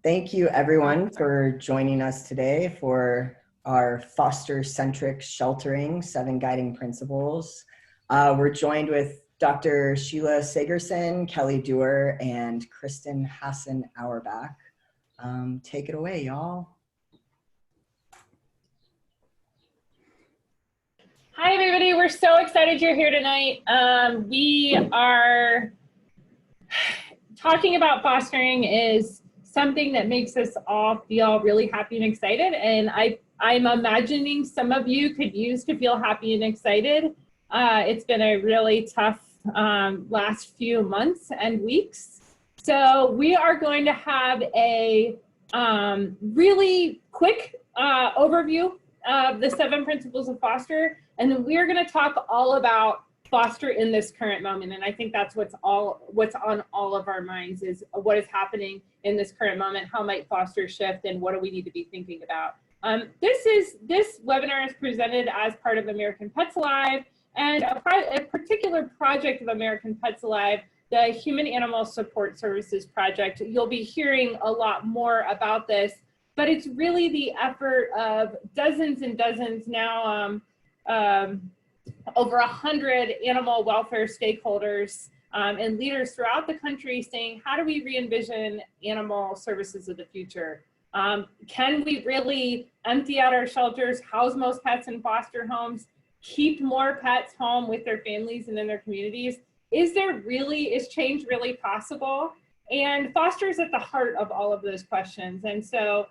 Thank you everyone for joining us today for our foster-centric sheltering 7 guiding principles. We're joined with Dr. Sheila Segurson, Kelly Duer, and Kristen Hassen-Auerbach. Take it away, y'all. Hi, everybody. We're so excited you're here tonight. We are talking about fostering is something that makes us all feel really happy and excited. And I'm imagining some of you could use to feel happy and excited. It's been a really tough last few months and weeks. So we are going to have a really quick overview of the 7 principles of foster. And then we're going to talk all about foster in this current moment. And I think that's what's on all of our minds is what is happening in this current moment. How might foster shift and what do we need to be thinking about? This webinar is presented as part of American Pets Alive and a particular project of American Pets Alive, the Human Animal Support Services Project. You'll be hearing a lot more about this, but it's really the effort of dozens and dozens now, over 100 animal welfare stakeholders and leaders throughout the country saying, how do we re-envision animal services of the future? Can we really empty out our shelters, house most pets in foster homes, keep more pets home with their families and in their communities? Is change really possible? And foster is at the heart of all of those questions. And so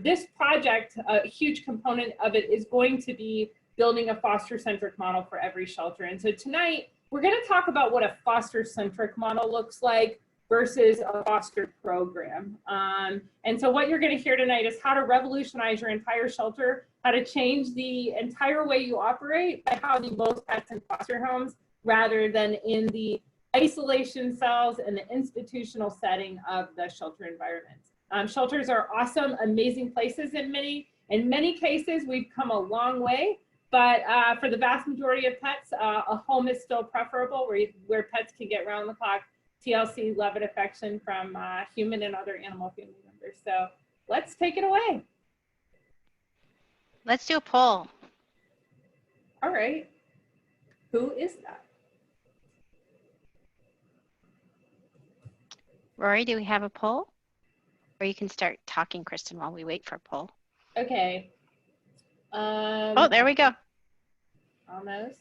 this project, a huge component of it is going to be building a foster-centric model for every shelter. And so tonight, we're going to talk about what a foster-centric model looks like versus a foster program. And so what you're going to hear tonight is how to revolutionize your entire shelter, how to change the entire way you operate by housing most pets in foster homes rather than in the isolation cells and the institutional setting of the shelter environment. Shelters are awesome, amazing places in many cases. We've come a long way. But for the vast majority of pets, a home is still preferable where pets can get round the clock TLC, love and affection from human and other animal family members. So let's take it away. Let's do a poll. All right. Who is that? Rory, do we have a poll? Or you can start talking, Kristen, while we wait for a poll. Okay. Oh, there we go. Almost.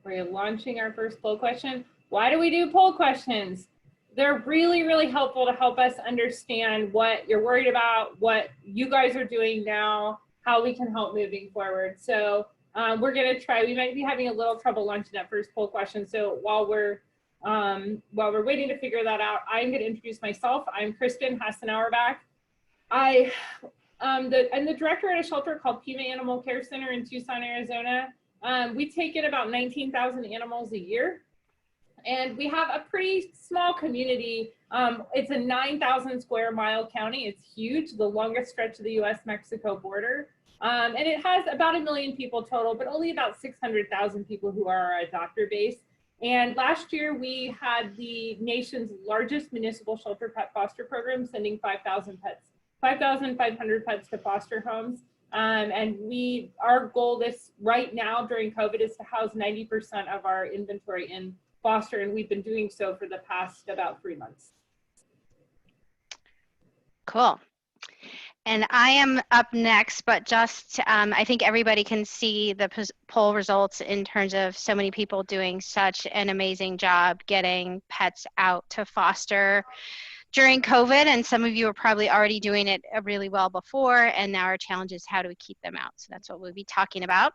We're launching our first poll question. Why do we do poll questions? They're really, really helpful to help us understand what you're worried about, what you guys are doing now, how we can help moving forward. So we're going to try. We might be having a little trouble launching that first poll question. So while we're waiting to figure that out, I'm going to introduce myself. I'm Kristen Hassen-Auerbach. I'm the director at a shelter called Pima Animal Care Center in Tucson, Arizona. We take in about 19,000 animals a year, and we have a pretty small community. It's a 9,000 square mile county. It's huge, the longest stretch of the US-Mexico border. And it has about 1 million people total, but only about 600,000 people who are our adopter base. And last year we had the nation's largest municipal shelter pet foster program, sending 5,500 pets to foster homes. And our goal right now during COVID is to house 90% of our inventory in foster, and we've been doing so for the past about 3 months. Cool. And I am up next, but just I think everybody can see the poll results in terms of so many people doing such an amazing job getting pets out to foster during COVID, and some of you are probably already doing it really well before, and now our challenge is how do we keep them out? So that's what we'll be talking about.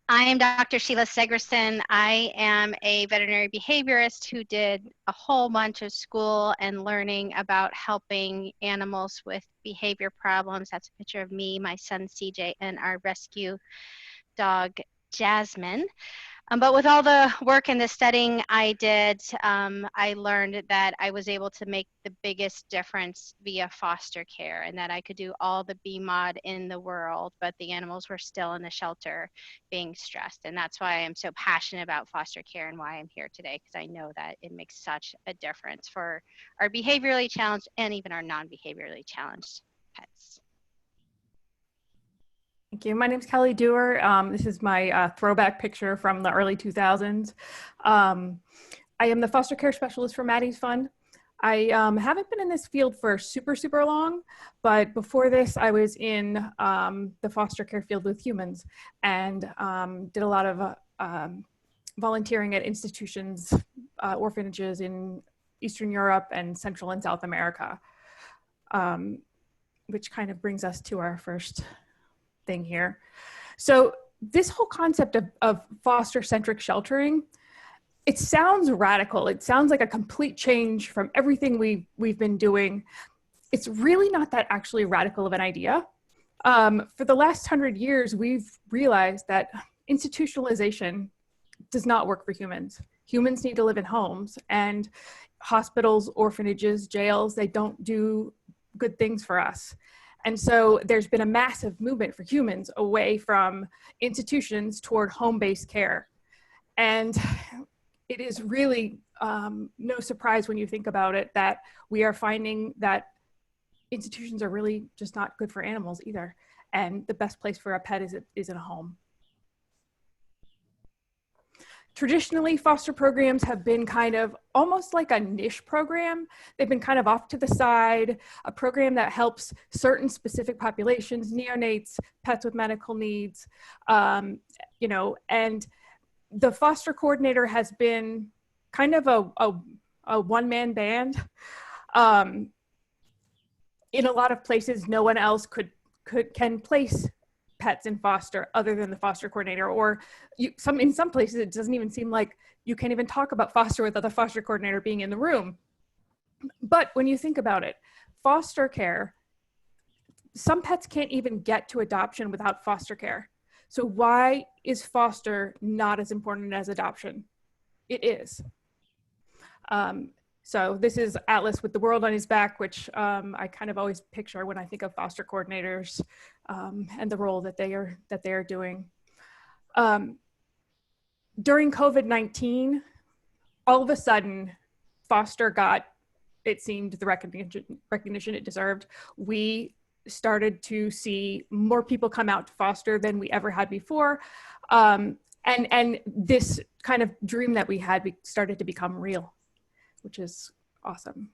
I am Dr. Sheila Segurson. I am a veterinary behaviorist who did a whole bunch of school and learning about helping animals with behavior problems. That's a picture of me, my son CJ, and our rescue dog Jasmine. But with all the work and the studying I did, I learned that I was able to make the biggest difference via foster care, and that I could do all the BMOD in the world, but the animals were still in the shelter being stressed. And that's why I'm so passionate about foster care and why I'm here today, because I know that it makes such a difference for our behaviorally challenged and even our non-behaviorally challenged pets. Thank you. My name is Kelly Duer. This is my throwback picture from the early 2000s. I am the foster care specialist for Maddie's Fund. I haven't been in this field for super long, but before this, I was in the foster care field with humans and did a lot of volunteering at institutions, orphanages in Eastern Europe and Central and South America, which kind of brings us to our first thing here. So this whole concept of foster-centric sheltering, it sounds radical. It sounds like a complete change from everything we've been doing. It's really not that actually radical of an idea. For the last 100 years, we've realized that institutionalization does not work for humans. Humans need to live in homes, and hospitals, orphanages, jails, they don't do good things for us. And so there's been a massive movement for humans away from institutions toward home-based care. And it is really no surprise when you think about it that we are finding that institutions are really just not good for animals either. And the best place for a pet is in a home. Traditionally, foster programs have been kind of almost like a niche program. They've been kind of off to the side, a program that helps certain specific populations, neonates, pets with medical needs, you know, and the foster coordinator has been kind of a one-man band. In a lot of places, no one else can place pets in foster other than the foster coordinator, or in some places it doesn't even seem like you can even talk about foster without the foster coordinator being in the room. But when you think about it, foster care, some pets can't even get to adoption without foster care. So why is foster not as important as adoption? It is. So this is Atlas with the world on his back, which I kind of always picture when I think of foster coordinators and the role that they are doing. During COVID-19, all of a sudden, foster got, it seemed, the recognition it deserved. We started to see more people come out to foster than we ever had before. And this kind of dream that we had started to become real, which is awesome.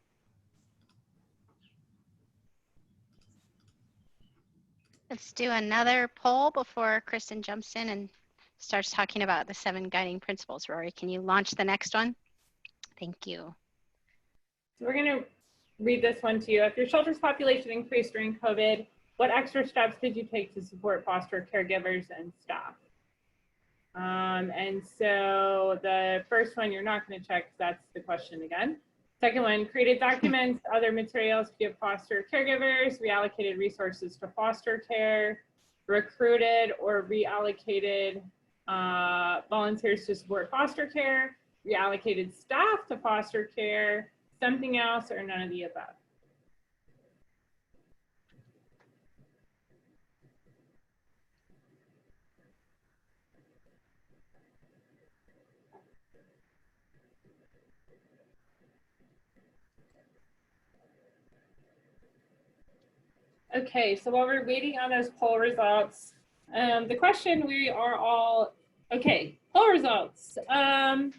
Let's do another poll before Kristen jumps in and starts talking about the 7 guiding principles. Rory, can you launch the next one? Thank you. So we're going to read this one to you. If your shelter's population increased during COVID, what extra steps did you take to support foster caregivers and staff? And so the first one you're not going to check, that's the question again. Second one, created documents, other materials to give foster caregivers, reallocated resources to foster care, recruited or reallocated volunteers to support foster care, reallocated staff to foster care, something else, or none of the above. Okay, so while we're waiting on those poll results, the question we are all, okay, poll results. 39%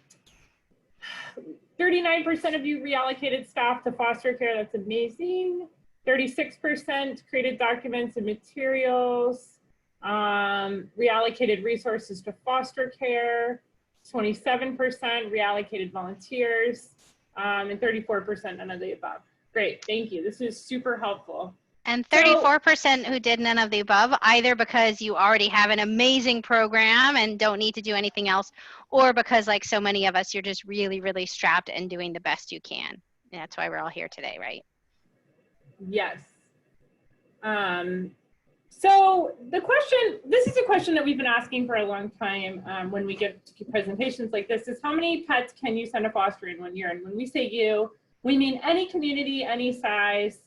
of you reallocated staff to foster care, that's amazing. 36% created documents and materials, reallocated resources to foster care, 27% reallocated volunteers, and 34% none of the above. Great, thank you. This is super helpful. And 34% who did none of the above, either because you already have an amazing program and don't need to do anything else, or because, like so many of us, you're just really, really strapped and doing the best you can. And that's why we're all here today, right? Yes. So this is a question that we've been asking for a long time when we give presentations like this, is how many pets can you send to foster in 1 year? And when we say you, we mean any community, any size,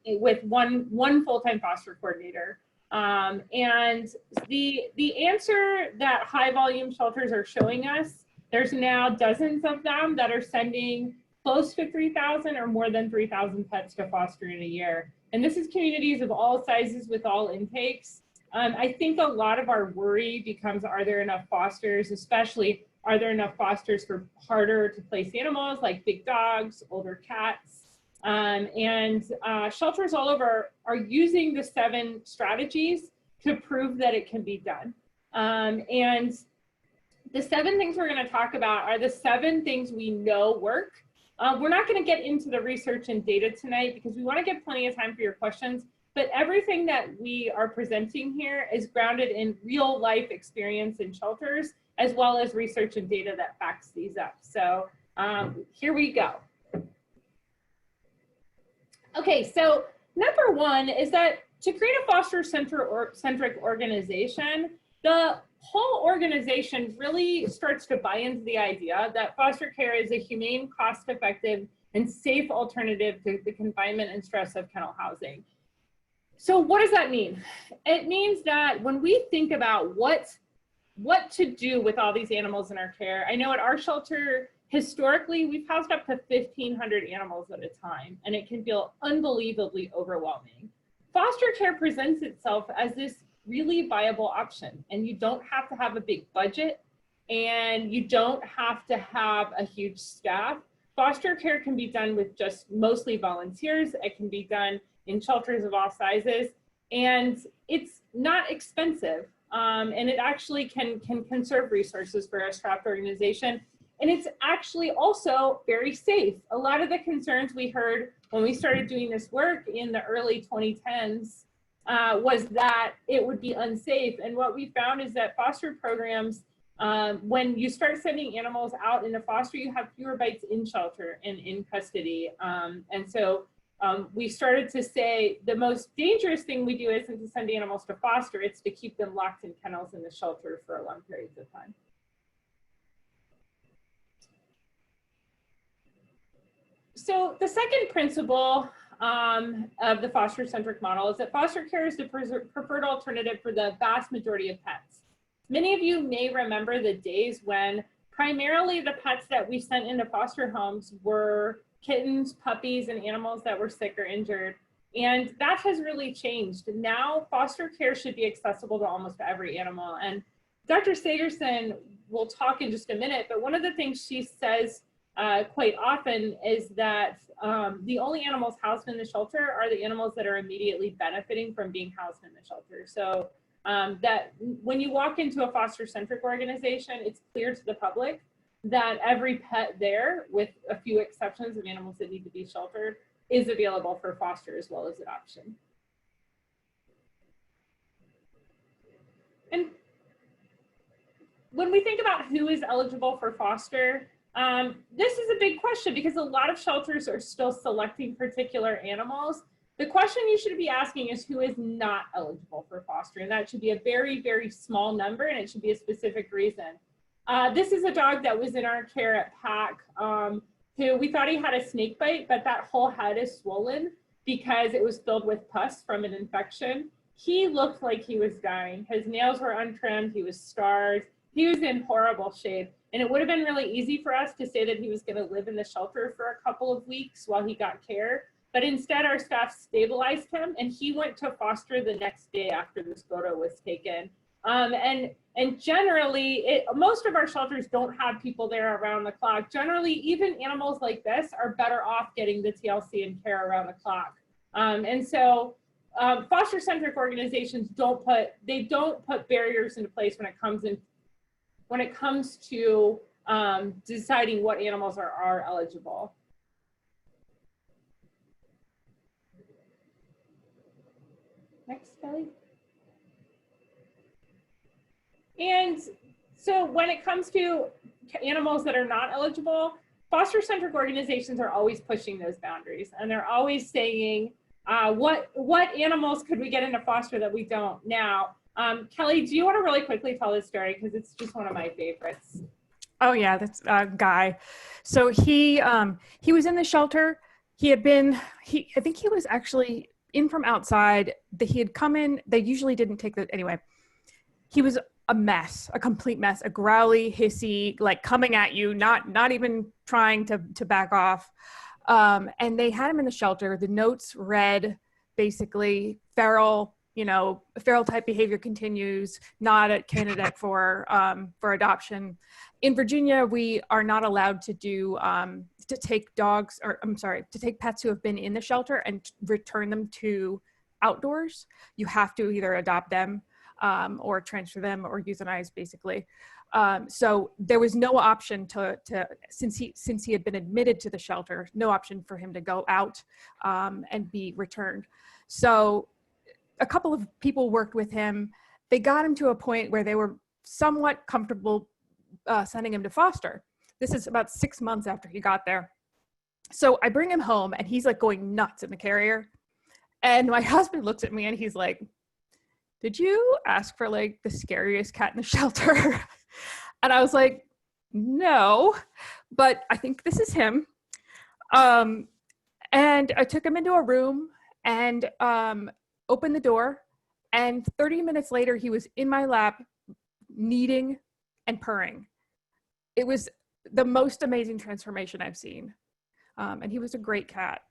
with one full-time foster coordinator. And the answer that high volume shelters are showing us, there's now dozens of them that are sending close to 3,000 or more than 3,000 pets to foster in a year. And this is communities of all sizes with all intakes. I think a lot of our worry becomes, are there enough fosters, especially are there enough fosters for harder to place animals like big dogs, older cats? Shelters all over are using the 7 strategies to prove that it can be done. And the 7 things we're going to talk about are the 7 things we know work. We're not going to get into the research and data tonight because we want to give plenty of time for your questions, but everything that we are presenting here is grounded in real life experience in shelters, as well as research and data that backs these up. So here we go. Okay, so number 1 is that to create a foster-centric organization, the whole organization really starts to buy into the idea that foster care is a humane, cost-effective, and safe alternative to the confinement and stress of kennel housing. So what does that mean? It means that when we think about what to do with all these animals in our care, I know at our shelter, historically, we've housed up to 1,500 animals at a time, and it can feel unbelievably overwhelming. Foster care presents itself as this really viable option, and you don't have to have a big budget, and you don't have to have a huge staff. Foster care can be done with just mostly volunteers. It can be done in shelters of all sizes, and it's not expensive, and it actually can conserve resources for a strapped organization. And it's actually also very safe. A lot of the concerns we heard when we started doing this work in the early 2010s was that it would be unsafe. And what we found is that foster programs, when you start sending animals out into foster, you have fewer bites in shelter and in custody. And so we started to say the most dangerous thing we do isn't to send animals to foster, it's to keep them locked in kennels in the shelter for long periods of time. So the second principle of the foster-centric model is that foster care is the preferred alternative for the vast majority of pets. Many of you may remember the days when primarily the pets that we sent into foster homes were kittens, puppies, and animals that were sick or injured. And that has really changed. Now foster care should be accessible to almost every animal. And Dr. Segurson will talk in just a minute, but one of the things she says quite often is that the only animals housed in the shelter are the animals that are immediately benefiting from being housed in the shelter. So that when you walk into a foster-centric organization, it's clear to the public that every pet there, with a few exceptions of animals that need to be sheltered, is available for foster as well as adoption. And when we think about who is eligible for foster, this is a big question because a lot of shelters are still selecting particular animals. The question you should be asking is who is not eligible for foster, and that should be a very, very small number, and it should be a specific reason. This is a dog that was in our care at PAC, who we thought he had a snake bite, but that whole head is swollen because it was filled with pus from an infection. He looked like he was dying. His nails were untrimmed, he was scarred, he was in horrible shape. And it would have been really easy for us to say that he was going to live in the shelter for a couple of weeks while he got care. But instead, our staff stabilized him, and he went to foster the next day after this photo was taken. And generally, most of our shelters don't have people there around the clock. Generally, even animals like this are better off getting the TLC and care around the clock. And so foster-centric organizations don't put barriers into place when it comes to deciding what animals are eligible. Next, Kelly. And so when it comes to animals that are not eligible, foster-centric organizations are always pushing those boundaries, and they're always saying, what animals could we get into foster that we don't now? Kelly, do you want to really quickly tell this story? Because it's just one of my favorites. Oh yeah, that's Guy. So he was in the shelter. He had been, I think he was actually in from outside. He had come in. They usually didn't take the, anyway. He was a mess, a complete mess, a growly, hissy, like coming at you, not even trying to back off. And they had him in the shelter. The notes read basically feral, feral type behavior continues, not a candidate for adoption. In Virginia, we are not allowed to to take to take pets who have been in the shelter and return them to outdoors. You have to either adopt them or transfer them or euthanize, basically. So there was no option since he had been admitted to the shelter, no option for him to go out and be returned. So a couple of people worked with him. They got him to a point where they were somewhat comfortable sending him to foster. This is about 6 months after he got there. So I bring him home and he's like going nuts in the carrier. And my husband looks at me and he's like, "Did you ask for like the scariest cat in the shelter?" And I was like, "No, but I think this is him." And I took him into a room and opened the door. And 30 minutes later, he was in my lap, kneading and purring. It was the most amazing transformation I've seen. And he was a great cat.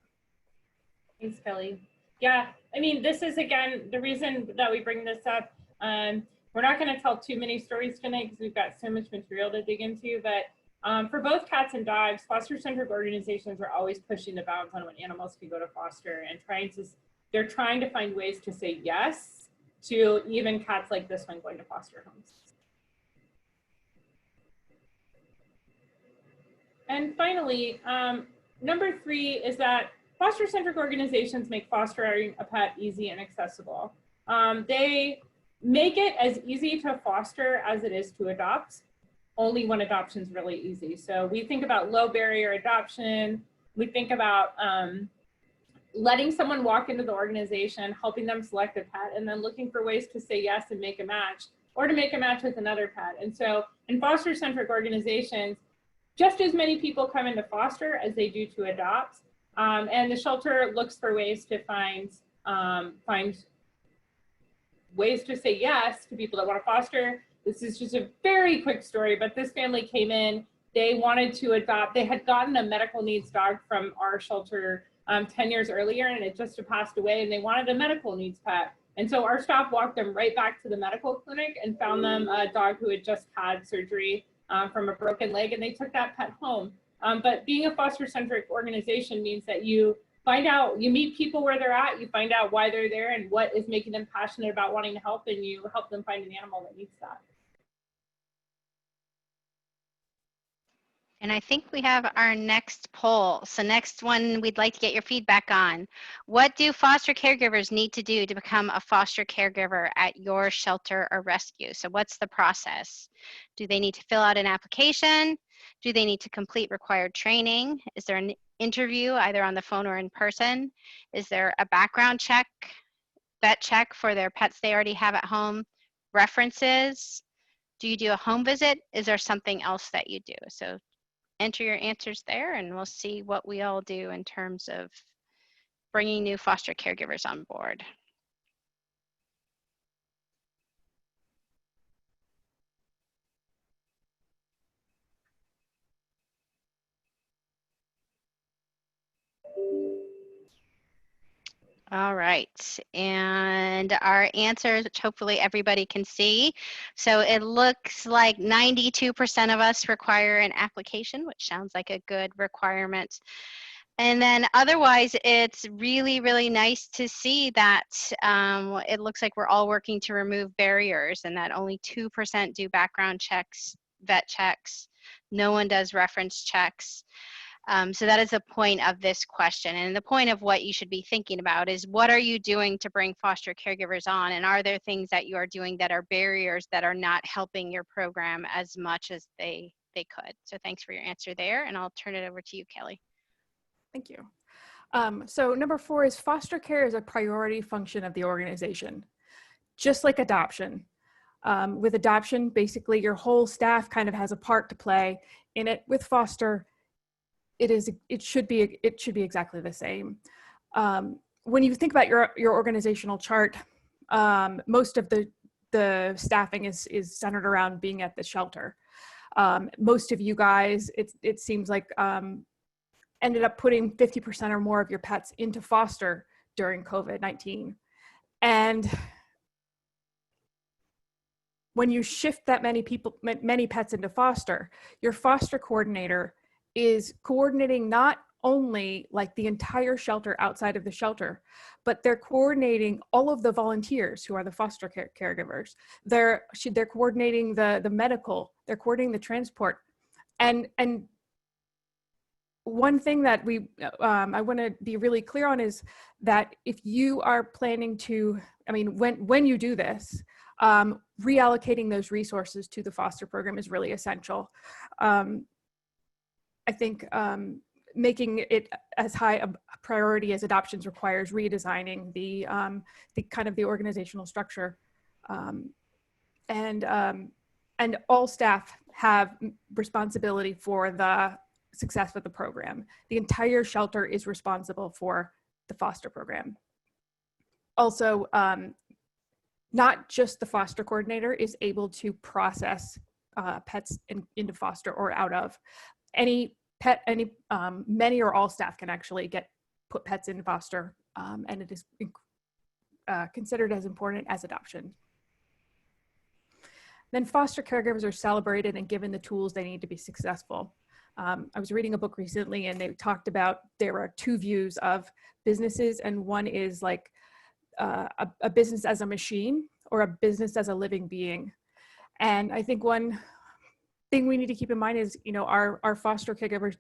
Thanks, Kelly. Yeah, I mean, this is, again, the reason that we bring this up. We're not going to tell too many stories tonight because we've got so much material to dig into, but for both cats and dogs, foster-centric organizations are always pushing the bounds on when animals can go to foster and they're trying to find ways to say yes to even cats like this one going to foster homes. And finally, number 3 is that foster-centric organizations make fostering a pet easy and accessible. They make it as easy to foster as it is to adopt, only when adoption is really easy. So we think about low barrier adoption. We think about letting someone walk into the organization, helping them select a pet, and then looking for ways to say yes and make a match, or to make a match with another pet. And so in foster-centric organizations, just as many people come into foster as they do to adopt. And the shelter looks for ways to find ways to say yes to people that want to foster. This is just a very quick story, but this family came in, they wanted to adopt, they had gotten a medical needs dog from our shelter 10 years earlier, and it just passed away, and they wanted a medical needs pet. And so our staff walked them right back to the medical clinic and found them a dog who had just had surgery from a broken leg, and they took that pet home. But being a foster-centric organization means that you meet people where they're at, you find out why they're there and what is making them passionate about wanting to help, and you help them find an animal that needs that. And I think we have our next poll. So next one we'd like to get your feedback on. What do foster caregivers need to do to become a foster caregiver at your shelter or rescue? So what's the process? Do they need to fill out an application? Do they need to complete required training? Is there an interview either on the phone or in person? Is there a background check, vet check for their pets they already have at home? References? Do you do a home visit? Is there something else that you do? So enter your answers there and we'll see what we all do in terms of bringing new foster caregivers on board. All right, and our answers, which hopefully everybody can see. So it looks like 92% of us require an application, which sounds like a good requirement. And then otherwise, it's really, really nice to see that it looks like we're all working to remove barriers and that only 2% do background checks, vet checks. No one does reference checks. So that is the point of this question. And the point of what you should be thinking about is what are you doing to bring foster caregivers on? And are there things that you are doing that are barriers that are not helping your program as much as they could? So thanks for your answer there. And I'll turn it over to you, Kelly. Thank you. So number 4 is foster care is a priority function of the organization, just like adoption. With adoption, basically your whole staff kind of has a part to play in it. With foster, it should be exactly the same. When you think about your organizational chart, most of the staffing is centered around being at the shelter. Most of you guys, it seems like, ended up putting 50% or more of your pets into foster during COVID-19. And when you shift that many pets into foster, your foster coordinator is coordinating not only like the entire shelter outside of the shelter, but they're coordinating all of the volunteers who are the foster caregivers. They're coordinating the medical, they're coordinating the transport. And one thing that I want to be really clear on is that if you are planning to, when you do this, reallocating those resources to the foster program is really essential. I think making it as high a priority as adoptions requires redesigning the kind of the organizational structure, and all staff have responsibility for the success of the program. The entire shelter is responsible for the foster program. Also, not just the foster coordinator is able to process pets into foster or out of. Many or all staff can actually put pets in foster, and it is considered as important as adoption. Then foster caregivers are celebrated and given the tools they need to be successful. I was reading a book recently and they talked about there are 2 views of businesses, and one is like a business as a machine or a business as a living being. And I think one thing we need to keep in mind is, our foster caregivers,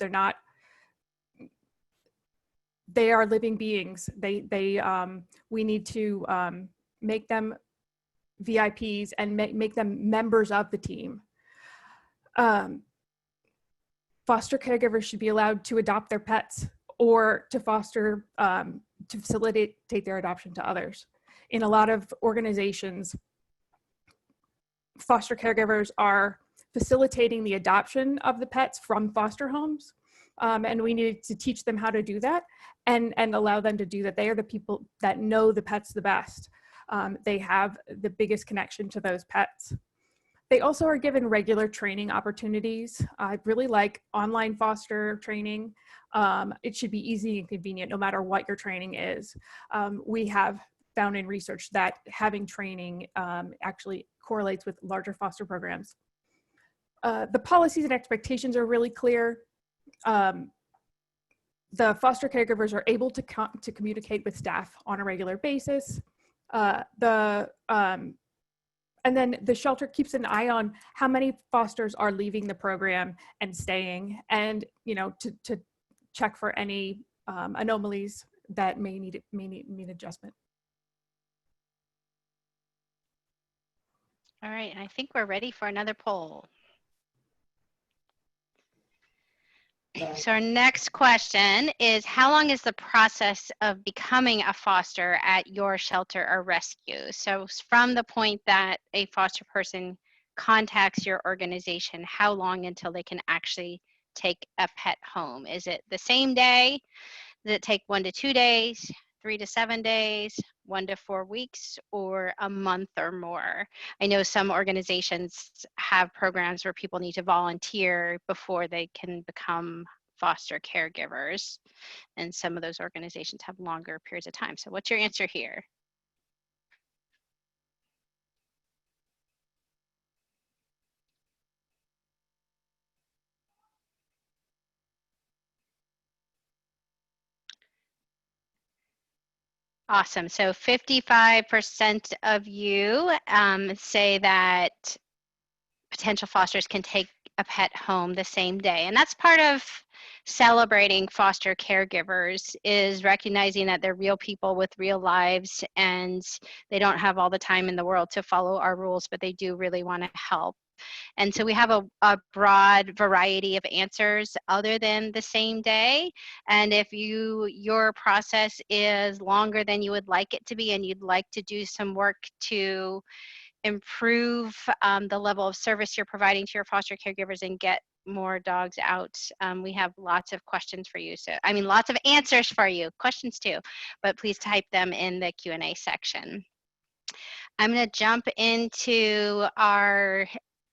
they are living beings. We need to make them VIPs and make them members of the team. Foster caregivers should be allowed to adopt their pets or to foster, to facilitate their adoption to others. In a lot of organizations, foster caregivers are facilitating the adoption of the pets from foster homes. And we need to teach them how to do that and allow them to do that. They are the people that know the pets the best. They have the biggest connection to those pets. They also are given regular training opportunities. I really like online foster training. It should be easy and convenient no matter what your training is. We have found in research that having training actually correlates with larger foster programs. The policies and expectations are really clear. The foster caregivers are able to communicate with staff on a regular basis. And then the shelter keeps an eye on how many fosters are leaving the program and staying, and to check for any anomalies that may need adjustment. All right, I think we're ready for another poll. So our next question is, how long is the process of becoming a foster at your shelter or rescue? So from the point that a foster person contacts your organization, how long until they can actually take a pet home? Is it the same day? Does it take 1 to 2 days, 3 to 7 days, 1 to 4 weeks, or a month or more? I know some organizations have programs where people need to volunteer before they can become foster caregivers, and some of those organizations have longer periods of time. So what's your answer here? Awesome. So 55% of you say that potential fosters can take a pet home the same day. And that's part of celebrating foster caregivers is recognizing that they're real people with real lives, and they don't have all the time in the world to follow our rules, but they do really want to help. And so we have a broad variety of answers other than the same day. And if your process is longer than you would like it to be, and you'd like to do some work to improve the level of service you're providing to your foster caregivers and get more dogs out, we have lots of questions for you. So, I mean, lots of answers for you, questions too, but please type them in the Q&A section. I'm going to jump into our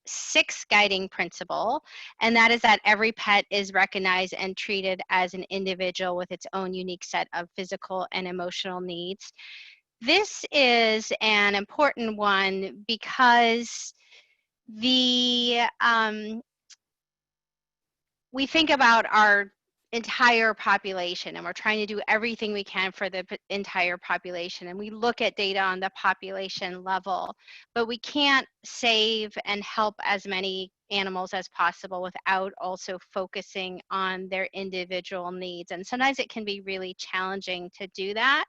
6th guiding principle, and that is that every pet is recognized and treated as an individual with its own unique set of physical and emotional needs. This is an important one because we think about our entire population, and we're trying to do everything we can for the entire population, and we look at data on the population level, but we can't save and help as many animals as possible without also focusing on their individual needs. And sometimes it can be really challenging to do that,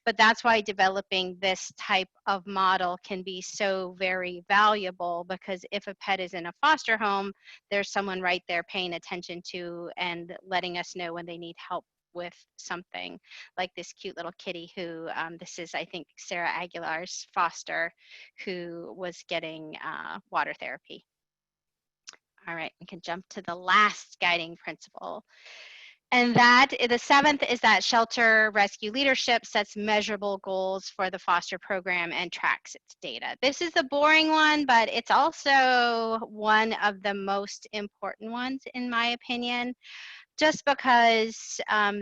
but that's why developing this type of model can be so very valuable, because if a pet is in a foster home, there's someone right there paying attention to and letting us know when they need help with something, like this cute little kitty who, this is, I think, Sarah Aguilar's foster, who was getting water therapy. All right, we can jump to the last guiding principle. And that, the 7th, is that shelter rescue leadership sets measurable goals for the foster program and tracks its data. This is the boring one, but it's also one of the most important ones, in my opinion, just because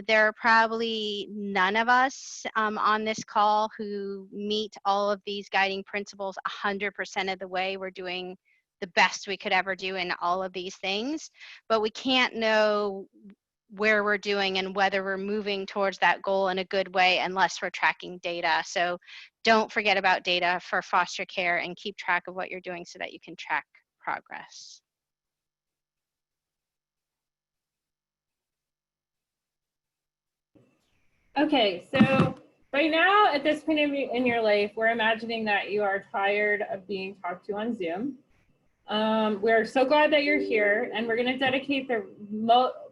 there are probably none of us on this call who meet all of these guiding principles 100% of the way. We're doing the best we could ever do in all of these things, but we can't know where we're doing and whether we're moving towards that goal in a good way unless we're tracking data. So don't forget about data for foster care, and keep track of what you're doing so that you can track progress. Okay, so right now at this point in your life, we're imagining that you are tired of being talked to on Zoom. We're so glad that you're here, and we're going to dedicate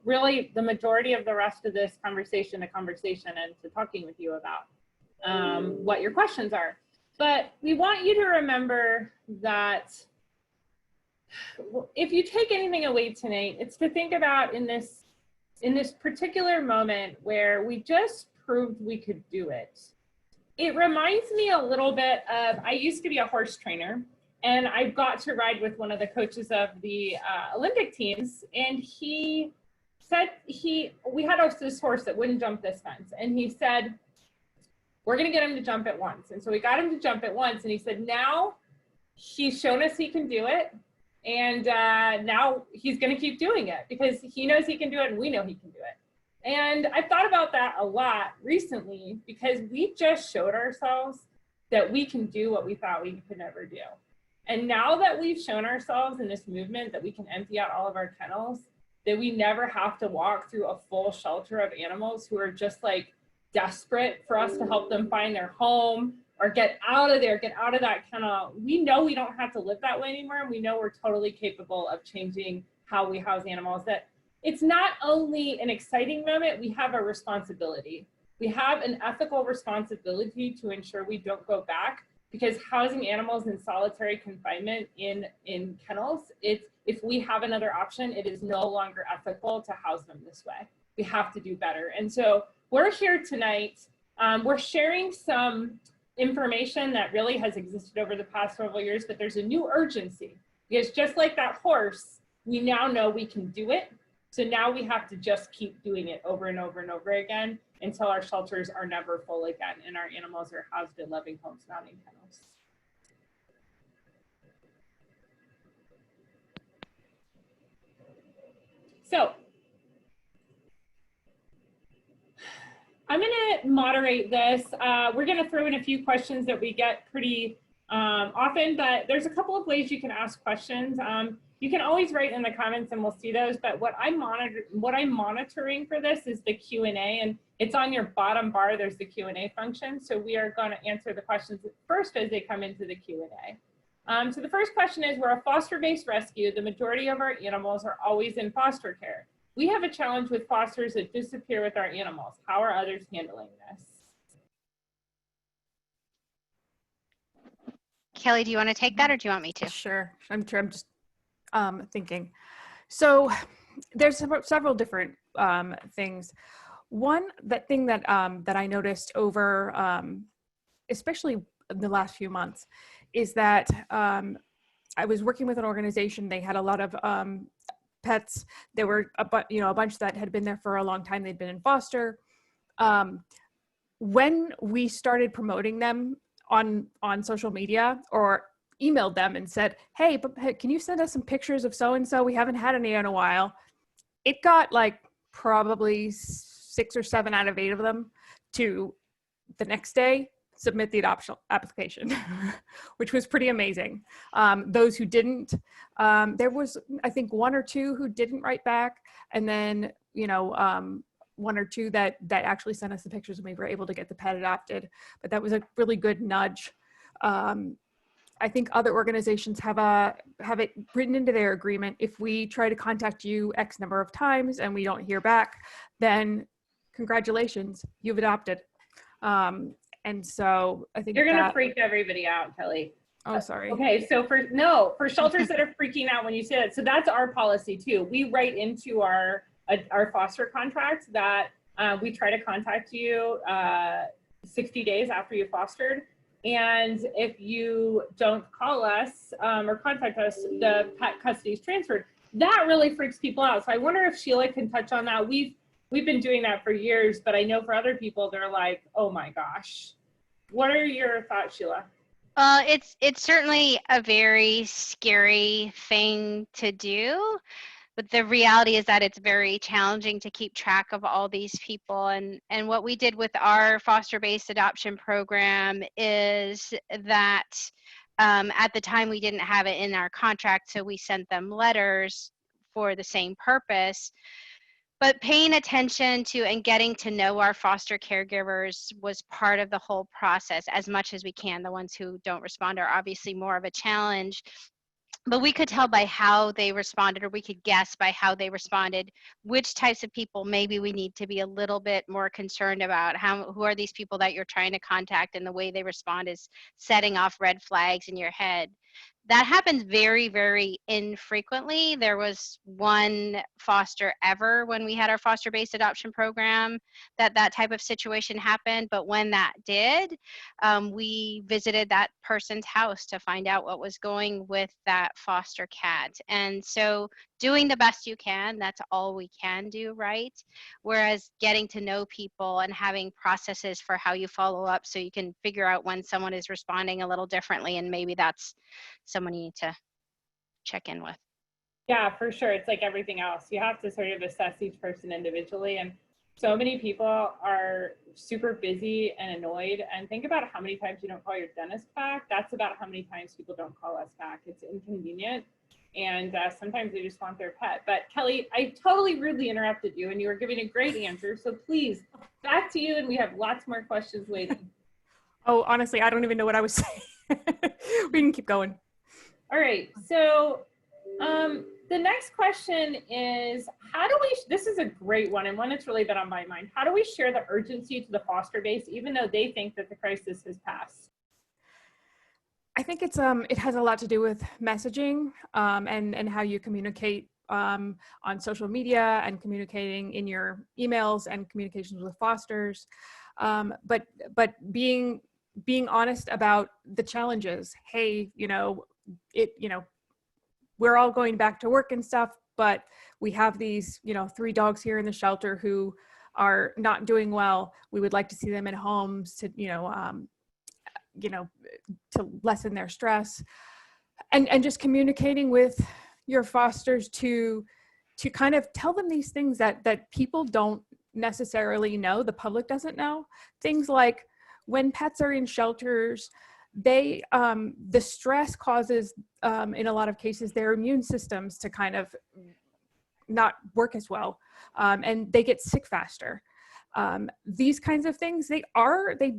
really the majority of the rest of this conversation to conversation and to talking with you about what your questions are. But we want you to remember that if you take anything away tonight, it's to think about in this particular moment where we just proved we could do it. It reminds me a little bit of, I used to be a horse trainer, and I got to ride with one of the coaches of the Olympic teams, and he said we had this horse that wouldn't jump this fence, and he said, we're gonna get him to jump it once. And so we got him to jump it once, and he said, now he's shown us he can do it, and now he's gonna keep doing it because he knows he can do it and we know he can do it. And I've thought about that a lot recently, because we just showed ourselves that we can do what we thought we could never do. And now that we've shown ourselves in this movement that we can empty out all of our kennels, that we never have to walk through a full shelter of animals who are just like desperate for us to help them find their home or get out of there, get out of that kennel. We know we don't have to live that way anymore. And we know we're totally capable of changing how we house animals. That it's not only an exciting moment, we have a responsibility. We have an ethical responsibility to ensure we don't go back, because housing animals in solitary confinement in kennels, if we have another option, it is no longer ethical to house them this way. We have to do better. And so we're here tonight. We're sharing some information that really has existed over the past several years, but there's a new urgency, because just like that horse, we now know we can do it. So now we have to just keep doing it over and over and over again until our shelters are never full again and our animals are housed in loving homes, not in kennels. So I'm going to moderate this. We're going to throw in a few questions that we get pretty often, but there's a couple of ways you can ask questions. You can always write in the comments and we'll see those, but what I'm monitoring for this is the Q&A, and it's on your bottom bar, there's the Q&A function. So we are gonna answer the questions first as they come into the Q&A. So the first question is, we're a foster-based rescue. The majority of our animals are always in foster care. We have a challenge with fosters that disappear with our animals. How are others handling this? Kelly, do you want to take that or do you want me to? Sure. I'm just thinking. So there's several different things. One thing that I noticed over, especially in the last few months, is that I was working with an organization. They had a lot of pets. There were a bunch that had been there for a long time. They'd been in foster. When we started promoting them on social media, or emailed them and said, hey, can you send us some pictures of so-and-so? We haven't had any in a while. It got like probably 6 or 7 out of 8 of them to the next day submit the adoption application, which was pretty amazing. Those who didn't, there was, I think, 1 or 2 who didn't write back, and then, 1 or 2 that actually sent us the pictures, and we were able to get the pet adopted. But that was a really good nudge. I think other organizations have it written into their agreement. If we try to contact you X number of times and we don't hear back, then congratulations, you've adopted. And so I think you're going to freak everybody out, Kelly. Oh, sorry. Okay, so for shelters that are freaking out when you say that, so that's our policy too. We write into our foster contracts that we try to contact you 60 days after you fostered. And if you don't call us or contact us, the pet custody is transferred. That really freaks people out. So I wonder if Sheila can touch on that. We've been doing that for years, but I know for other people, they're like, oh my gosh. What are your thoughts, Sheila? It's certainly a very scary thing to do. But the reality is that it's very challenging to keep track of all these people. And what we did with our foster-based adoption program is that at the time we didn't have it in our contract, so we sent them letters for the same purpose. But paying attention to and getting to know our foster caregivers was part of the whole process as much as we can. The ones who don't respond are obviously more of a challenge. But we could tell by how they responded, or we could guess by how they responded, which types of people maybe we need to be a little bit more concerned about. Who are these people that you're trying to contact, and the way they respond is setting off red flags in your head. That happens very, very infrequently. There was 1 foster ever when we had our foster-based adoption program that type of situation happened. But when that did, we visited that person's house to find out what was going with that foster cat. And so doing the best you can, that's all we can do, right? Whereas getting to know people and having processes for how you follow up so you can figure out when someone is responding a little differently, and maybe that's someone you need to check in with. Yeah, for sure. It's like everything else. You have to sort of assess each person individually. And so many people are super busy and annoyed. And think about how many times you don't call your dentist back. That's about how many times people don't call us back. It's inconvenient. And sometimes they just want their pet. But Kelly, I totally rudely interrupted you, and you were giving a great answer. So please, back to you. And we have lots more questions waiting. Oh, honestly, I don't even know what I was saying. We can keep going. All right, so the next question is, this is a great one, and one that's really been on my mind. How do we share the urgency to the foster base, even though they think that the crisis has passed? I think it has a lot to do with messaging and how you communicate on social media, and communicating in your emails and communications with fosters. But being honest about the challenges. Hey, we're all going back to work and stuff, but we have these, 3 dogs here in the shelter who are not doing well. We would like to see them in homes to, to lessen their stress, and just communicating with your fosters to kind of tell them these things that people don't necessarily know, the public doesn't know. Things like, when pets are in shelters, the stress causes, in a lot of cases, their immune systems to kind of not work as well, and they get sick faster. These kinds of things, they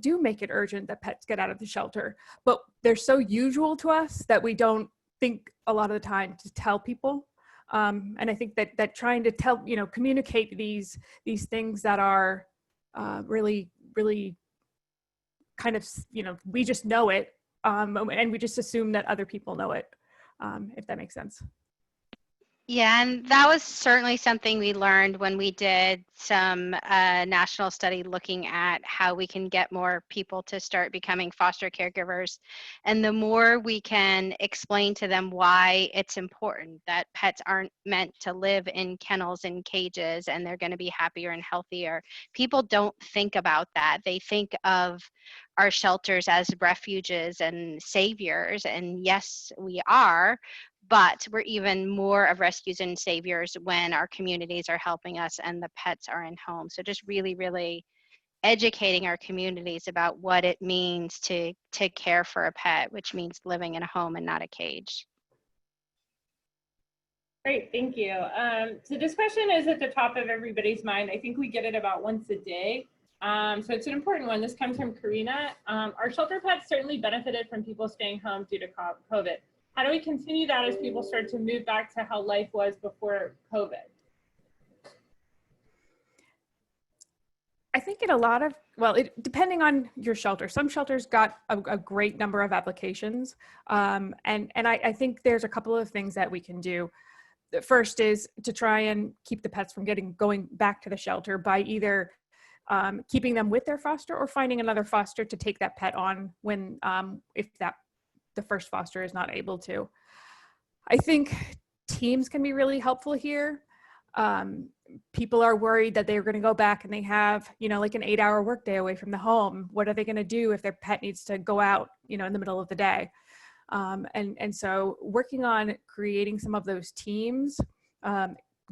do make it urgent that pets get out of the shelter, but they're so usual to us that we don't think a lot of the time to tell people. And I think that trying to tell, communicate these things that are really, really kind of, we just know it, and we just assume that other people know it, if that makes sense. Yeah, and that was certainly something we learned when we did some national study looking at how we can get more people to start becoming foster caregivers. And the more we can explain to them why it's important that pets aren't meant to live in kennels and cages and they're going to be happier and healthier, people don't think about that. They think of our shelters as refuges and saviors, and yes, we are. But we're even more of rescues and saviors when our communities are helping us and the pets are in home. So just really, really educating our communities about what it means to care for a pet, which means living in a home and not a cage. Great, thank you. So this question is at the top of everybody's mind. I think we get it about once a day. So it's an important one. This comes from Karina. Our shelter pets certainly benefited from people staying home due to COVID. How do we continue that as people start to move back to how life was before COVID? I think depending on your shelter, some shelters got a great number of applications. And I think there's a couple of things that we can do. The first is to try and keep the pets from going back to the shelter by either keeping them with their foster or finding another foster to take that pet on when, if the first foster is not able to. I think teams can be really helpful here. People are worried that they're going to go back and they have, like an 8-hour workday away from the home. What are they going to do if their pet needs to go out, in the middle of the day? And so working on creating some of those teams,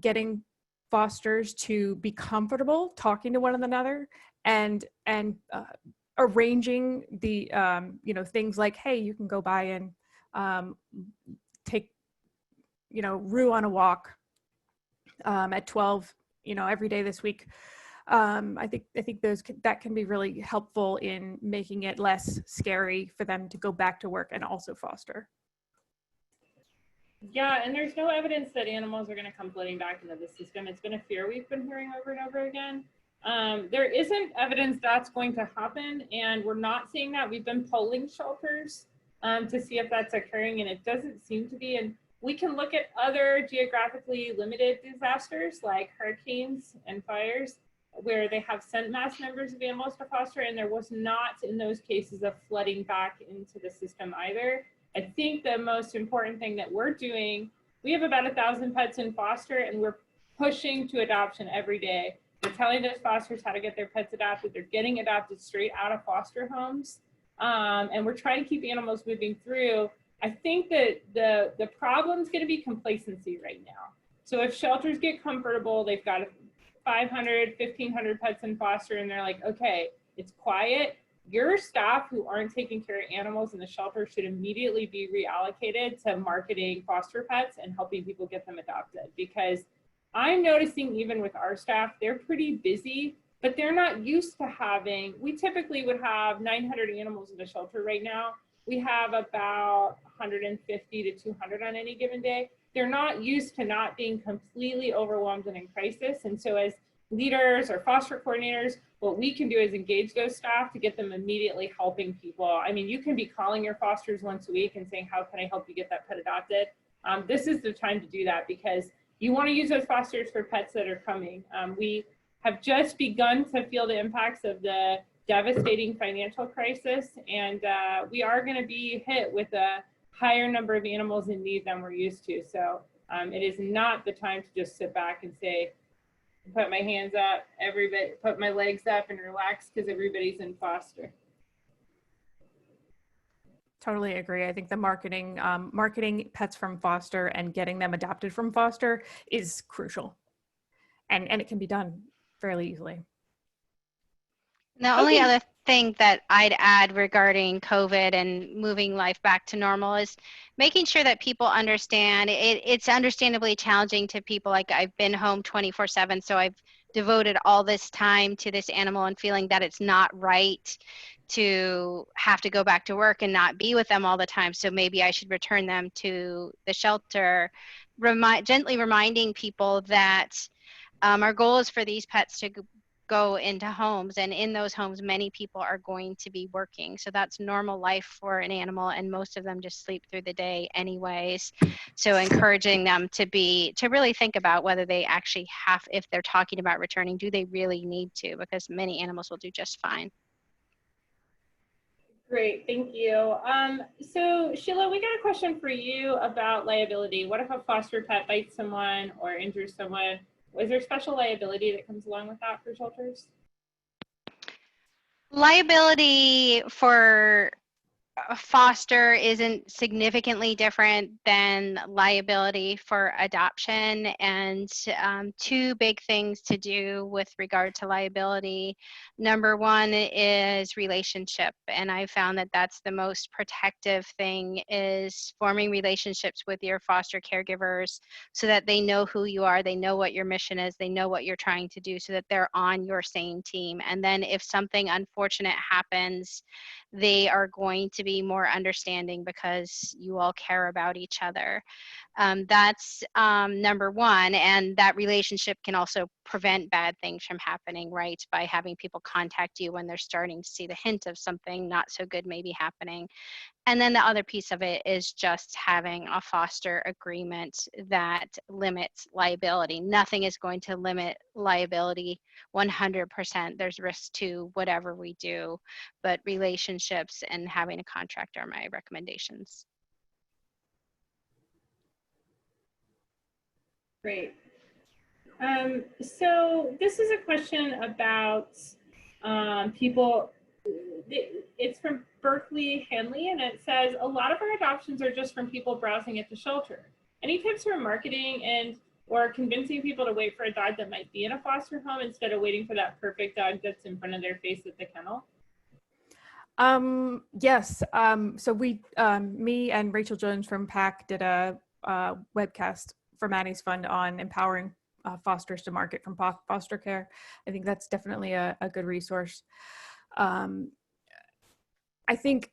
getting fosters to be comfortable talking to one another and arranging the things like, hey, you can go by and take Rue on a walk at 12 every day this week. I think that can be really helpful in making it less scary for them to go back to work and also foster. Yeah, and there's no evidence that animals are going to come flooding back into the system. It's been a fear we've been hearing over and over again. There isn't evidence that's going to happen, and we're not seeing that. We've been polling shelters to see if that's occurring, and it doesn't seem to be. And we can look at other geographically limited disasters like hurricanes and fires where they have sent mass numbers of animals to foster, and there was not in those cases of flooding back into the system either. I think the most important thing that we're doing, we have about 1,000 pets in foster, and we're pushing to adoption every day. We're telling those fosters how to get their pets adopted. They're getting adopted straight out of foster homes. And we're trying to keep animals moving through. I think that the problem's going to be complacency right now. So if shelters get comfortable, they've got 500, 1,500 pets in foster, and they're like, okay, it's quiet. Your staff who aren't taking care of animals in the shelter should immediately be reallocated to marketing foster pets and helping people get them adopted, because I'm noticing even with our staff, they're pretty busy, but they're not used to having, we typically would have 900 animals in the shelter right now. We have about 150 to 200 on any given day. They're not used to not being completely overwhelmed and in crisis. And so as leaders or foster coordinators, what we can do is engage those staff to get them immediately helping people. I mean, you can be calling your fosters once a week and saying, how can I help you get that pet adopted? This is the time to do that, because you want to use those fosters for pets that are coming. We have just begun to feel the impacts of the devastating financial crisis, and we are going to be hit with a higher number of animals in need than we're used to. So it is not the time to just sit back and say, put my hands up, everybody, put my legs up and relax because everybody's in foster. Totally agree. I think the marketing pets from foster and getting them adopted from foster is crucial, and it can be done fairly easily. The only other thing that I'd add regarding COVID and moving life back to normal is making sure that people understand it's understandably challenging to people. Like, I've been home 24/7, so I've devoted all this time to this animal and feeling that it's not right to have to go back to work and not be with them all the time. So maybe I should return them to the shelter. Gently reminding people that our goal is for these pets to go into homes, and in those homes many people are going to be working, so that's normal life for an animal, and most of them just sleep through the day anyways. So encouraging them to really think about whether they actually have, if they're talking about returning, do they really need to, because many animals will do just fine. Great, thank you. So Sheila, we got a question for you about liability. What if a foster pet bites someone or injures someone? Is there special liability that comes along with that for shelters? Liability for foster isn't significantly different than liability for adoption, and two big things to do with regard to liability. Number one is relationship, and I found that that's the most protective thing, is forming relationships with your foster caregivers so that they know who you are, they know what your mission is, they know what you're trying to do, so that they're on your same team. And then if something unfortunate happens, they are going to be more understanding because you all care about each other. That's number one, and that relationship can also prevent bad things from happening, right? By having people contact you when they're starting to see the hint of something not so good maybe happening. And then the other piece of it is just having a foster agreement that limits liability. Nothing is going to limit liability 100%. There's risk to whatever we do, but relationships and having a contract are my recommendations. Great. So this is a question about people. It's from Berkeley Hanley, and it says, a lot of our adoptions are just from people browsing at the shelter. Any tips for marketing and or convincing people to wait for a dog that might be in a foster home instead of waiting for that perfect dog that's in front of their face at the kennel? Yes. So we, me and Rachel Jones from PAC did a webcast for Maddie's Fund on empowering fosters to market from foster care. I think that's definitely a good resource. I think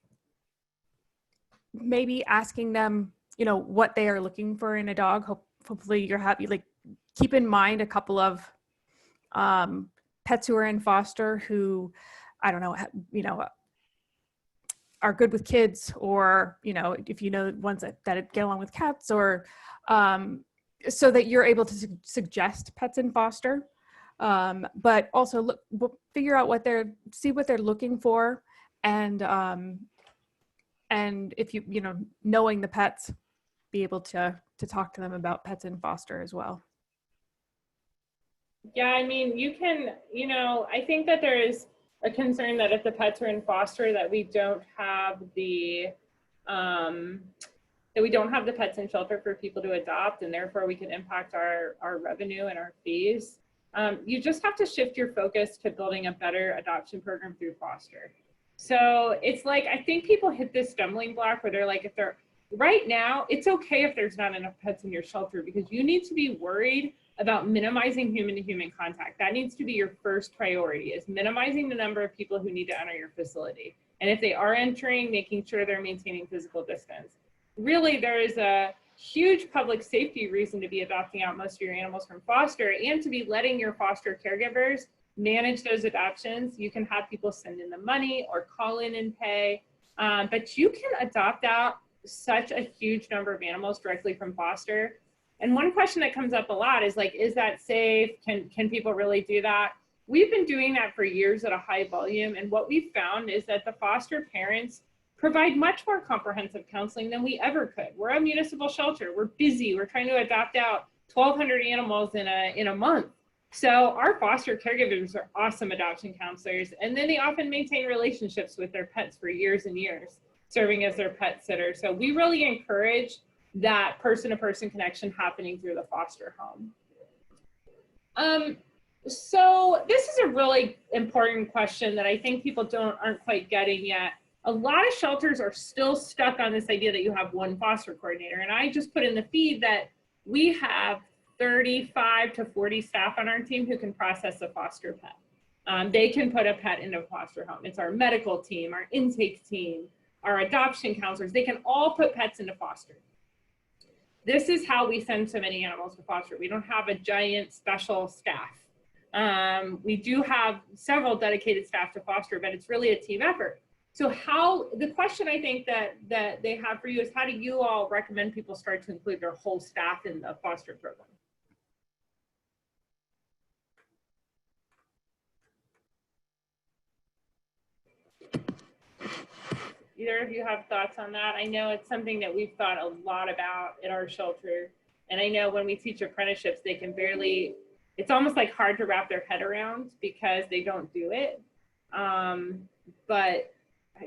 maybe asking them, what they are looking for in a dog. Hopefully you're happy. Like, keep in mind a couple of pets who are in foster who, I don't know, are good with kids, or, if ones that get along with cats, or so that you're able to suggest pets in foster. But also figure out see what they're looking for, and if knowing the pets, be able to talk to them about pets in foster as well. Yeah, I mean, you can, I think that there is a concern that if the pets are in foster, that we don't have the pets in shelter for people to adopt, and therefore we can impact our revenue and our fees. You just have to shift your focus to building a better adoption program through foster. So it's like, I think people hit this stumbling block where they're like, right now, it's okay if there's not enough pets in your shelter, because you need to be worried about minimizing human-to-human contact. That needs to be your first priority, is minimizing the number of people who need to enter your facility. And if they are entering, making sure they're maintaining physical distance. Really, there is a huge public safety reason to be adopting out most of your animals from foster, and to be letting your foster caregivers manage those adoptions. You can have people send in the money or call in and pay, but you can adopt out such a huge number of animals directly from foster. And one question that comes up a lot is like, is that safe? Can people really do that? We've been doing that for years at a high volume, and what we've found is that the foster parents provide much more comprehensive counseling than we ever could. We're a municipal shelter. We're busy. We're trying to adopt out 1,200 animals in a month. So our foster caregivers are awesome adoption counselors, and then they often maintain relationships with their pets for years and years, serving as their pet sitter. So we really encourage that person-to-person connection happening through the foster home. So this is a really important question that I think people aren't quite getting yet. A lot of shelters are still stuck on this idea that you have one foster coordinator. And I just put in the feed that we have 35 to 40 staff on our team who can process a foster pet. They can put a pet into a foster home. It's our medical team, our intake team, our adoption counselors. They can all put pets into foster. This is how we send so many animals to foster. We don't have a giant special staff. We do have several dedicated staff to foster, but it's really a team effort. So the question I think that they have for you is, how do you all recommend people start to include their whole staff in the foster program? Either of you have thoughts on that? I know it's something that we've thought a lot about at our shelter. And I know when we teach apprenticeships, they can barely, it's almost like hard to wrap their head around because they don't do it. But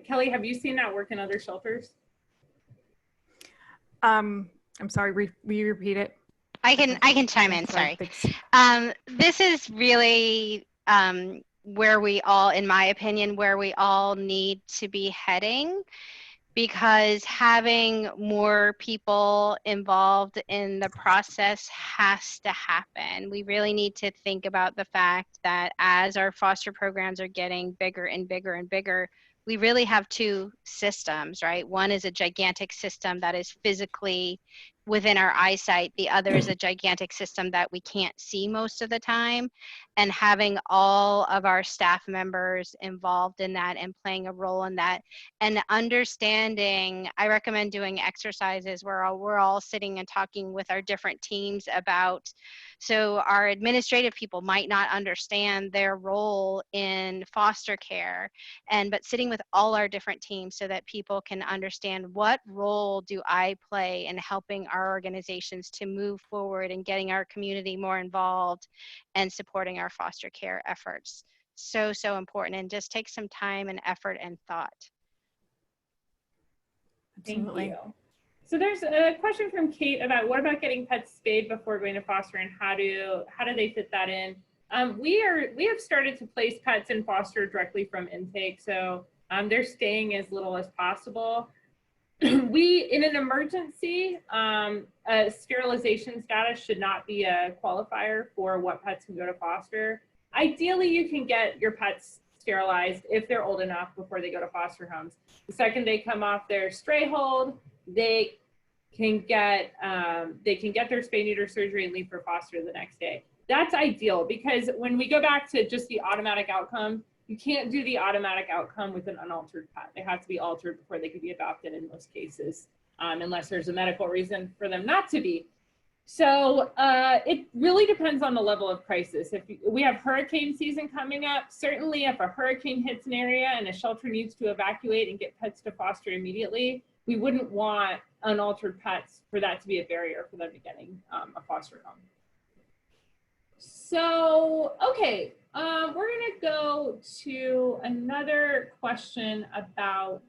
Kelly, have you seen that work in other shelters? I'm sorry, will you repeat it? I can chime in, sorry. This is really where we all, in my opinion, where we all need to be heading, because having more people involved in the process has to happen. We really need to think about the fact that as our foster programs are getting bigger and bigger and bigger, we really have two systems, right? One is a gigantic system that is physically within our eyesight. The other is a gigantic system that we can't see most of the time. And having all of our staff members involved in that and playing a role in that, and understanding, I recommend doing exercises where we're all sitting and talking with our different teams about, so our administrative people might not understand their role in foster care, but sitting with all our different teams so that people can understand, what role do I play in helping our organizations to move forward and getting our community more involved and supporting our foster care efforts. So important, and just take some time and effort and thought. Absolutely. Thank you. So there's a question from Kate about, what about getting pets spayed before going to foster, and how do they fit that in? We have started to place pets in foster directly from intake, so they're staying as little as possible. In an emergency, a sterilization status should not be a qualifier for what pets can go to foster. Ideally, you can get your pets sterilized if they're old enough before they go to foster homes. The second they come off their stray hold, they can get their spay neuter surgery and leave for foster the next day. That's ideal, because when we go back to just the automatic outcome, you can't do the automatic outcome with an unaltered pet. They have to be altered before they can be adopted in most cases, unless there's a medical reason for them not to be. So it really depends on the level of crisis. If we have hurricane season coming up, certainly if a hurricane hits an area and a shelter needs to evacuate and get pets to foster immediately, we wouldn't want unaltered pets for that to be a barrier for them to getting a foster home. So, okay, we're gonna go to another question about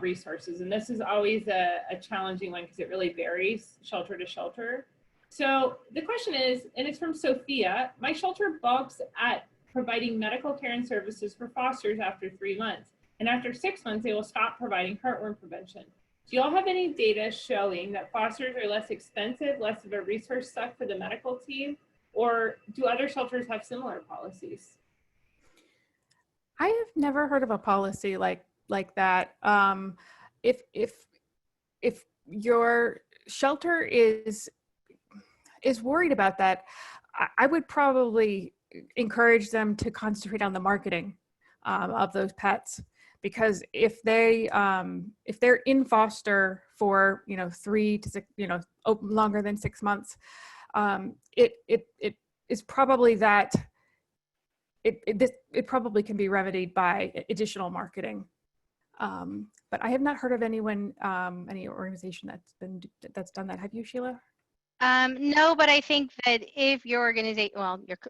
resources. And this is always a challenging one because it really varies shelter to shelter. So the question is, and it's from Sophia, my shelter balks at providing medical care and services for fosters after 3 months. And after 6 months, they will stop providing heartworm prevention. Do y'all have any data showing that fosters are less expensive, less of a resource suck for the medical team, or do other shelters have similar policies? I have never heard of a policy like that. If your shelter is worried about that, I would probably encourage them to concentrate on the marketing of those pets. Because if they're in foster for 3 to 6, longer than 6 months, it is probably that it probably can be remedied by additional marketing. But I have not heard of any organization that's done that. Have you, Sheila? No, but I think that if your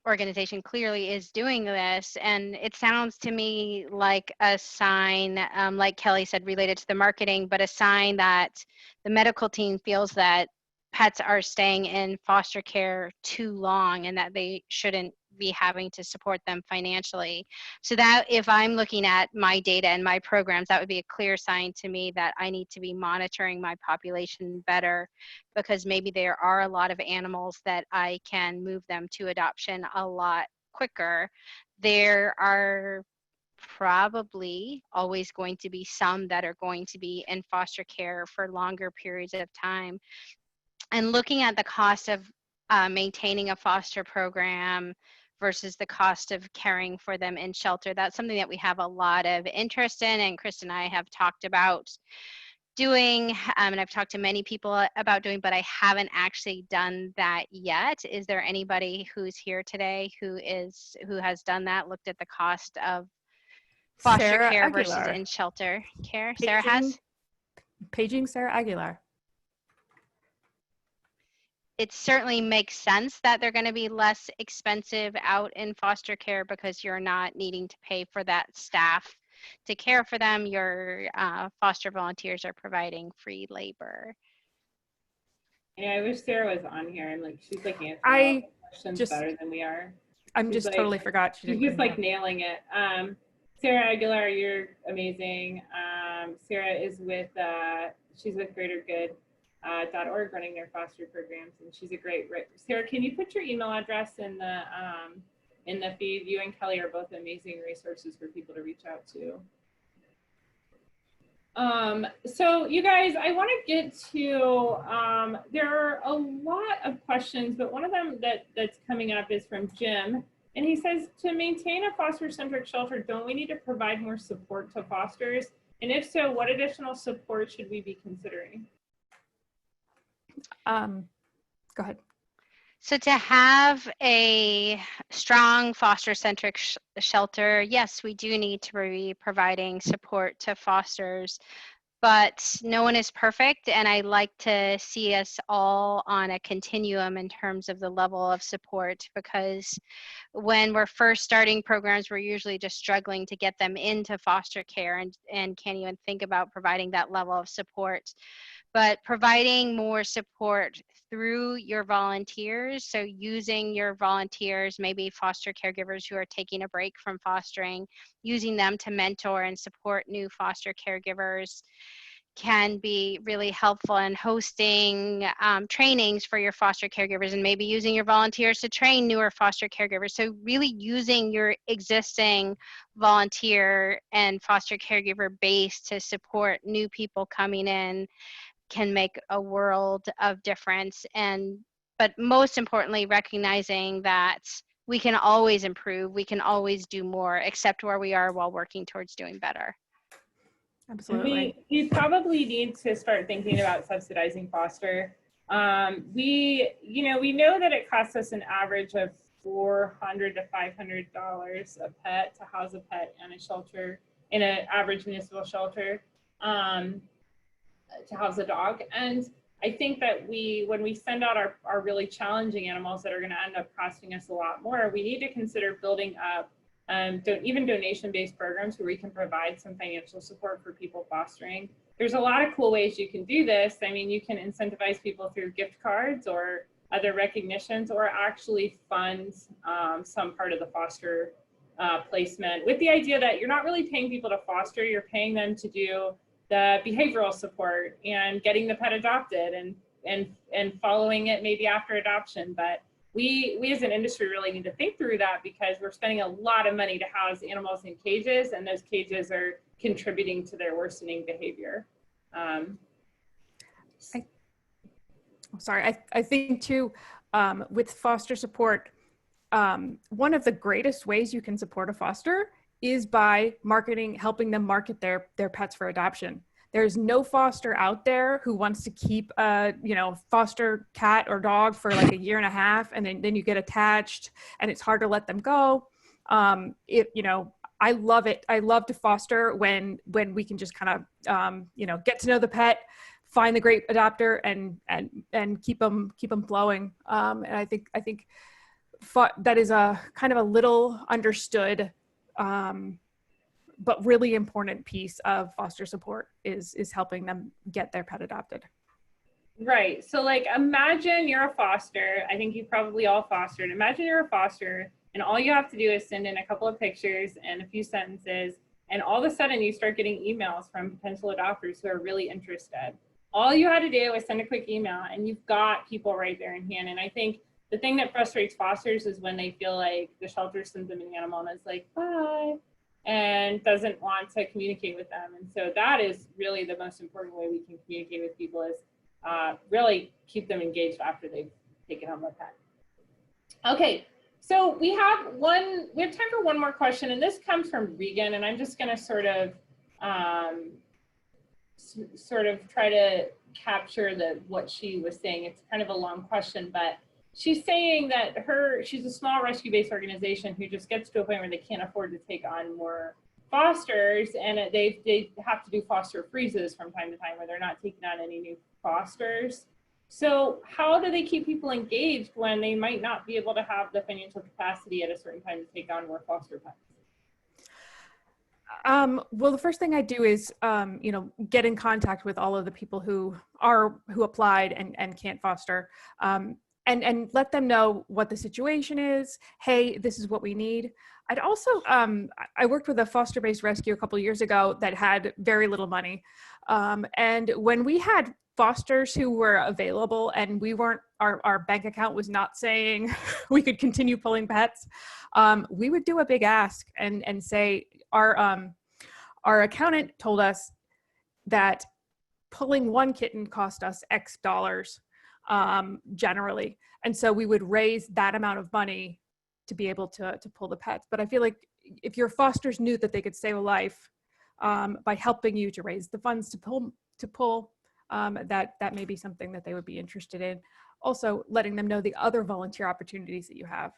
organization clearly is doing this, and it sounds to me like a sign, like Kelly said, related to the marketing, but a sign that the medical team feels that pets are staying in foster care too long and that they shouldn't be having to support them financially. So that if I'm looking at my data and my programs, that would be a clear sign to me that I need to be monitoring my population better, because maybe there are a lot of animals that I can move them to adoption a lot quicker. There are probably always going to be some that are going to be in foster care for longer periods of time. And looking at the cost of maintaining a foster program versus the cost of caring for them in shelter, that's something that we have a lot of interest in, and Kristen and I have talked about doing, and I've talked to many people about doing, but I haven't actually done that yet. Is there anybody who's here today who has done that, looked at the cost of foster Sarah care versus Aguilar. in shelter care? Sarah has? Paging Sarah Aguilar. It certainly makes sense that they're going to be less expensive out in foster care because you're not needing to pay for that staff to care for them. Your foster volunteers are providing free labor. Yeah, I wish Sarah was on here. She's like answering all the questions better than we are. I'm just totally forgot. She's just like nailing it. Sarah Aguilar, you're amazing. Sarah is with, she's with GreaterGood.org running their foster programs, and she's a great. Sarah, can you put your email address in the feed? You and Kelly are both amazing resources for people to reach out to. So you guys, I want to get to, there are a lot of questions, but one of them that's coming up is from Jim. And he says, to maintain a foster-centric shelter, don't we need to provide more support to fosters? And if so, what additional support should we be considering? Go ahead. So to have a strong foster-centric shelter, yes, we do need to be providing support to fosters, but no one is perfect, and I like to see us all on a continuum in terms of the level of support, because when we're first starting programs, we're usually just struggling to get them into foster care and can't even think about providing that level of support. But providing more support through your volunteers, so using your volunteers, maybe foster caregivers who are taking a break from fostering, using them to mentor and support new foster caregivers can be really helpful, in hosting trainings for your foster caregivers, and maybe using your volunteers to train newer foster caregivers. So really using your existing volunteer and foster caregiver base to support new people coming in can make a world of difference. But most importantly, recognizing that we can always improve, we can always do more, except where we are while working towards doing better. Absolutely. We probably need to start thinking about subsidizing foster. We know that it costs us an average of $400 to $500 a pet to house a pet in a shelter, in an average municipal shelter. To house a dog. And I think that when we send out our really challenging animals that are going to end up costing us a lot more, we need to consider building up even donation-based programs where we can provide some financial support for people fostering. There's a lot of cool ways you can do this. I mean, you can incentivize people through gift cards or other recognitions, or actually fund some part of the foster placement, with the idea that you're not really paying people to foster, you're paying them to do the behavioral support and getting the pet adopted and following it maybe after adoption. But we as an industry really need to think through that, because we're spending a lot of money to house animals in cages, and those cages are contributing to their worsening behavior. I think too, with foster support, one of the greatest ways you can support a foster is by helping them market their pets for adoption. There's no foster out there who wants to keep a foster cat or dog for like a year and a half, and then you get attached and it's hard to let them go. I love it. I love to foster when we can just kind of get to know the pet, find the great adopter, and keep them flowing. And I think that is a kind of a little understood but really important piece of foster support is helping them get their pet adopted. Right. So like imagine you're a foster. I think you probably all fostered. Imagine you're a foster and all you have to do is send in a couple of pictures and a few sentences, and all of a sudden you start getting emails from potential adopters who are really interested. All you had to do was send a quick email and you've got people right there in hand. And I think the thing that frustrates fosters is when they feel like the shelter sends them an animal and is like, bye, and doesn't want to communicate with them. And so that is really the most important way we can communicate with people is really keep them engaged after they've taken home a pet. Okay, so we have time for one more question, and this comes from Regan, and I'm just going to sort of try to capture what she was saying. It's kind of a long question, but she's saying that she's a small rescue-based organization who just gets to a point where they can't afford to take on more fosters, and they have to do foster freezes from time to time where they're not taking on any new fosters. So how do they keep people engaged when they might not be able to have the financial capacity at a certain time to take on more foster pets? Well, the first thing I do is, get in contact with all of the people who applied and can't foster, and let them know what the situation is. Hey, this is what we need. I'd also, I worked with a foster-based rescue a couple of years ago that had very little money. And when we had fosters who were available and our bank account was not saying we could continue pulling pets, we would do a big ask and say, our accountant told us that pulling one kitten cost us X dollars, generally. And so we would raise that amount of money to be able to pull the pets. But I feel like if your fosters knew that they could save a life by helping you to raise the funds to pull, that may be something that they would be interested in. Also, letting them know the other volunteer opportunities that you have.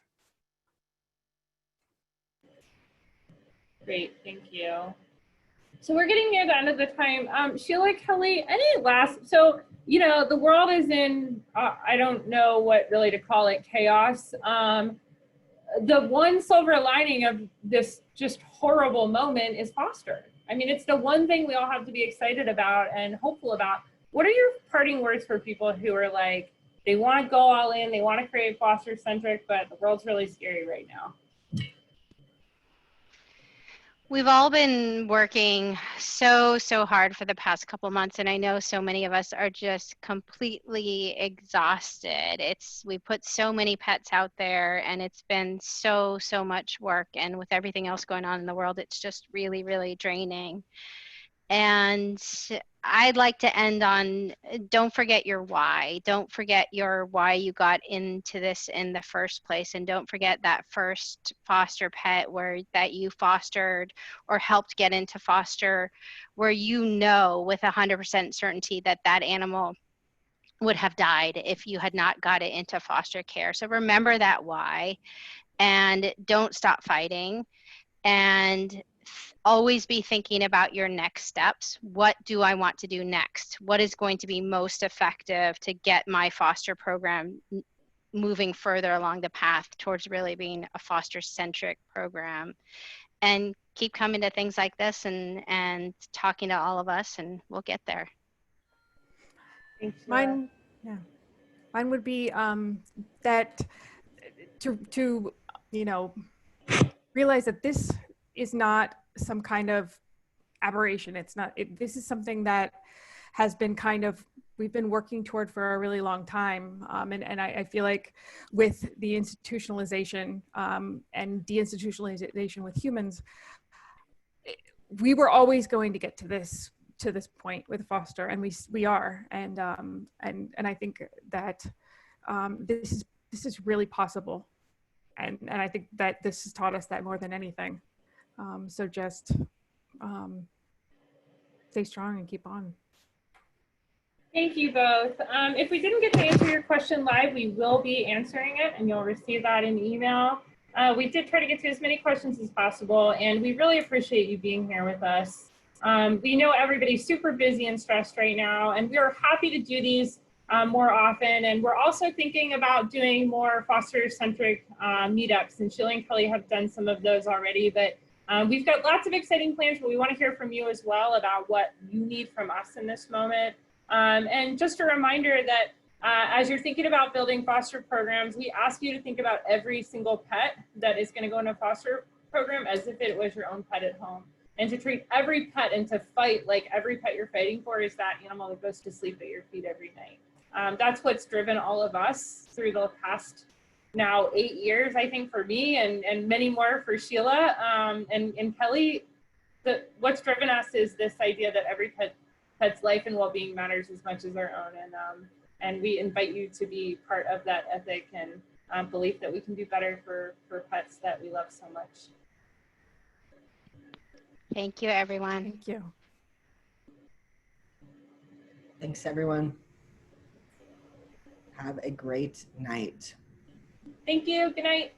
Great, thank you. So we're getting near the end of the time. Sheila, Kelly, any last, so, the world is in, I don't know what really to call it, chaos. The one silver lining of this just horrible moment is foster. I mean, it's the one thing we all have to be excited about and hopeful about. What are your parting words for people who are like, they want to go all in, they want to create foster centric, but the world's really scary right now? We've all been working so hard for the past couple months, and I know so many of us are just completely exhausted. We put so many pets out there, and it's been so much work, and with everything else going on in the world, it's just really draining. And I'd like to end on, don't forget your why. Don't forget why you got into this in the first place. And don't forget that first foster pet that you fostered or helped get into foster, where with 100% certainty that animal would have died if you had not got it into foster care. So remember that why, and don't stop fighting, and always be thinking about your next steps. What do I want to do next? What is going to be most effective to get my foster program moving further along the path towards really being a foster-centric program? And keep coming to things like this and talking to all of us, and we'll get there. Thanks, Mine would be that to realize that this is not some kind of aberration. This is something that has been we've been working toward for a really long time. And I feel like with the institutionalization and deinstitutionalization with humans, we were always going to get to this point with foster, and we are. And I think that this is really possible. And I think that this has taught us that more than anything. So just stay strong and keep on. Thank you both. If we didn't get to answer your question live, we will be answering it, and you'll receive that in email. We did try to get to as many questions as possible, and we really appreciate you being here with us. We know everybody's super busy and stressed right now, and we are happy to do these more often. And we're also thinking about doing more foster-centric meetups, and Sheila and Kelly have done some of those already, but we've got lots of exciting plans, but we want to hear from you as well about what you need from us in this moment. And just a reminder that as you're thinking about building foster programs, we ask you to think about every single pet that is going to go in a foster program as if it was your own pet at home, and to treat every pet and to fight like every pet you're fighting for is that animal that goes to sleep at your feet every night. That's what's driven all of us through the past now 8 years, I think, for me, and many more for Sheila and Kelly. What's driven us is this idea that every pet's life and well-being matters as much as our own, and we invite you to be part of that ethic and belief that we can do better for pets that we love so much. Thank you, everyone. Thank you. Thanks, everyone. Have a great night. Thank you. Good night.